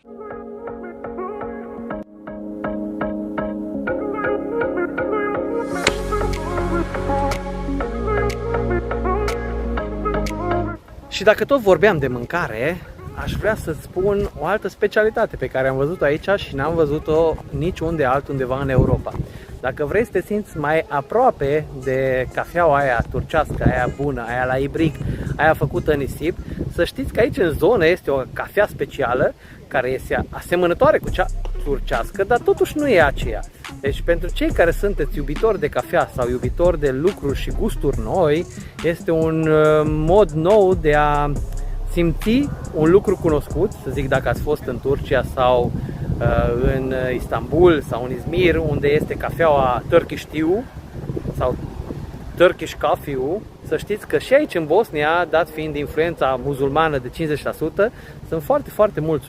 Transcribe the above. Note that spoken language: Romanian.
Și dacă tot vorbeam de mâncare, aș vrea să-ți spun o altă specialitate pe care am văzut-o aici și n-am văzut-o niciunde altundeva în Europa. Dacă vrei să te simți mai aproape de cafeaua aia turcească, aia bună, aia la ibric, aia făcută în nisip, să știți că aici în zonă este o cafea specială care este asemănătoare cu cea turcească, dar totuși nu e aceea. Deci pentru cei care sunteți iubitori de cafea sau iubitori de lucruri și gusturi noi, este un mod nou de a simți un lucru cunoscut, să zic dacă ați fost în Turcia sau în Istanbul sau în Izmir, unde este cafeaua Turkish Tea sau Turkish Coffee, să știți că și aici în Bosnia, dat fiind influența musulmană de 50%, sunt foarte mulți